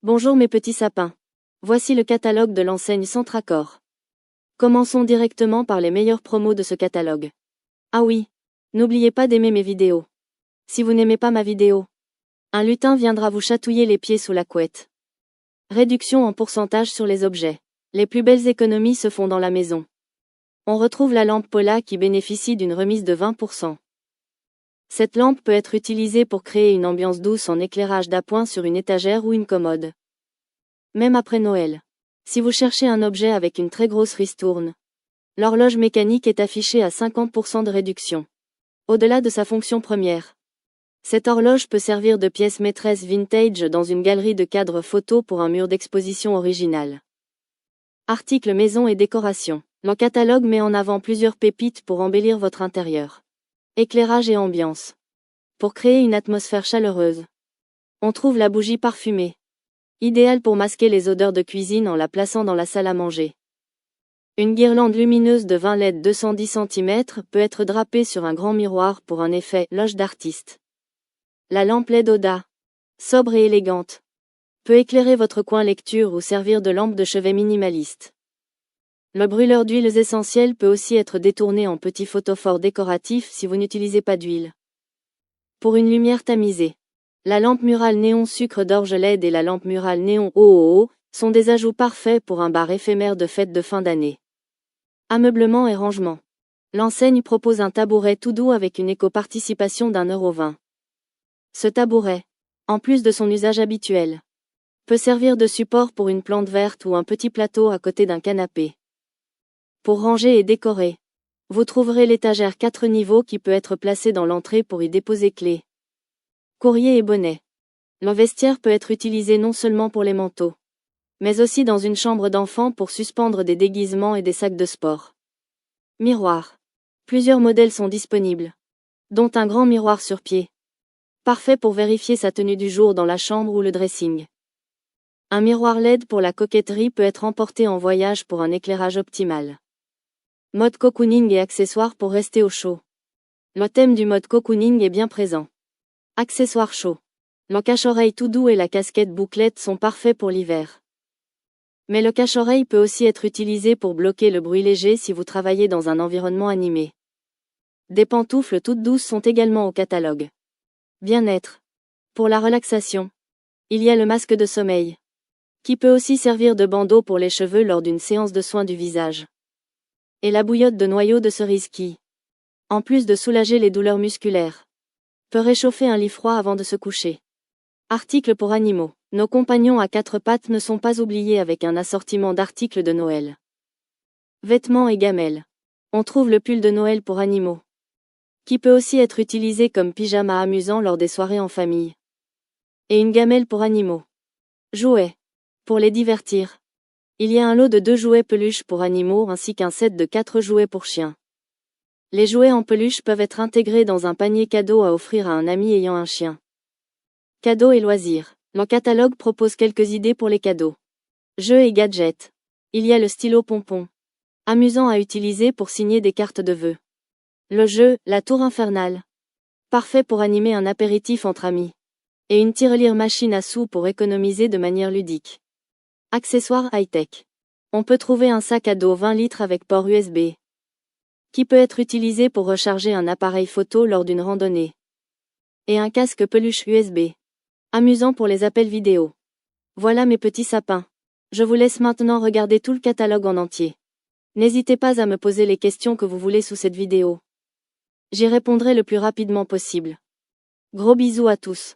Bonjour mes petits sapins. Voici le catalogue de l'enseigne Centracor. Commençons directement par les meilleures promos de ce catalogue. Ah oui, n'oubliez pas d'aimer mes vidéos. Si vous n'aimez pas ma vidéo, un lutin viendra vous chatouiller les pieds sous la couette. Réduction en pourcentage sur les objets. Les plus belles économies se font dans la maison. On retrouve la lampe Pola qui bénéficie d'une remise de 20%. Cette lampe peut être utilisée pour créer une ambiance douce en éclairage d'appoint sur une étagère ou une commode. Même après Noël. Si vous cherchez un objet avec une très grosse ristourne, l'horloge mécanique est affichée à 50% de réduction. Au-delà de sa fonction première, cette horloge peut servir de pièce maîtresse vintage dans une galerie de cadres photos pour un mur d'exposition original. Articles maison et décoration. Le catalogue met en avant plusieurs pépites pour embellir votre intérieur. Éclairage et ambiance. Pour créer une atmosphère chaleureuse, on trouve la bougie parfumée. Idéale pour masquer les odeurs de cuisine en la plaçant dans la salle à manger. Une guirlande lumineuse de 20 LED 210 cm peut être drapée sur un grand miroir pour un effet loge d'artiste. La lampe LED Oda, sobre et élégante, peut éclairer votre coin lecture ou servir de lampe de chevet minimaliste. Le brûleur d'huiles essentielles peut aussi être détourné en petits photophores décoratifs si vous n'utilisez pas d'huile. Pour une lumière tamisée, la lampe murale néon sucre d'orge LED et la lampe murale néon OOO sont des ajouts parfaits pour un bar éphémère de fête de fin d'année. Ameublement et rangement. L'enseigne propose un tabouret tout doux avec une éco-participation d'1,20 €. Ce tabouret, en plus de son usage habituel, peut servir de support pour une plante verte ou un petit plateau à côté d'un canapé. Pour ranger et décorer, vous trouverez l'étagère 4 niveaux qui peut être placée dans l'entrée pour y déposer clés, courrier et bonnets. Le vestiaire peut être utilisé non seulement pour les manteaux, mais aussi dans une chambre d'enfant pour suspendre des déguisements et des sacs de sport. Miroir. Plusieurs modèles sont disponibles, dont un grand miroir sur pied, parfait pour vérifier sa tenue du jour dans la chambre ou le dressing. Un miroir LED pour la coquetterie peut être emporté en voyage pour un éclairage optimal. Mode cocooning et accessoires pour rester au chaud. Le thème du mode cocooning est bien présent. Accessoires chauds. Le cache-oreille tout doux et la casquette bouclette sont parfaits pour l'hiver. Mais le cache-oreille peut aussi être utilisé pour bloquer le bruit léger si vous travaillez dans un environnement animé. Des pantoufles toutes douces sont également au catalogue. Bien-être. Pour la relaxation, il y a le masque de sommeil, qui peut aussi servir de bandeau pour les cheveux lors d'une séance de soins du visage. Et la bouillotte de noyau de cerise qui, en plus de soulager les douleurs musculaires, peut réchauffer un lit froid avant de se coucher. Articles pour animaux. Nos compagnons à quatre pattes ne sont pas oubliés avec un assortiment d'articles de Noël. Vêtements et gamelles. On trouve le pull de Noël pour animaux, qui peut aussi être utilisé comme pyjama amusant lors des soirées en famille. Et une gamelle pour animaux. Jouets. Pour les divertir, il y a un lot de 2 jouets peluches pour animaux ainsi qu'un set de 4 jouets pour chiens. Les jouets en peluche peuvent être intégrés dans un panier cadeau à offrir à un ami ayant un chien. Cadeaux et loisirs. Le catalogue propose quelques idées pour les cadeaux. Jeux et gadgets. Il y a le stylo pompon, amusant à utiliser pour signer des cartes de vœux. Le jeu, la tour infernale, parfait pour animer un apéritif entre amis. Et une tirelire machine à sous pour économiser de manière ludique. Accessoires high-tech. On peut trouver un sac à dos 20 litres avec port USB, qui peut être utilisé pour recharger un appareil photo lors d'une randonnée. Et un casque peluche USB, amusant pour les appels vidéo. Voilà mes petits sapins. Je vous laisse maintenant regarder tout le catalogue en entier. N'hésitez pas à me poser les questions que vous voulez sous cette vidéo. J'y répondrai le plus rapidement possible. Gros bisous à tous.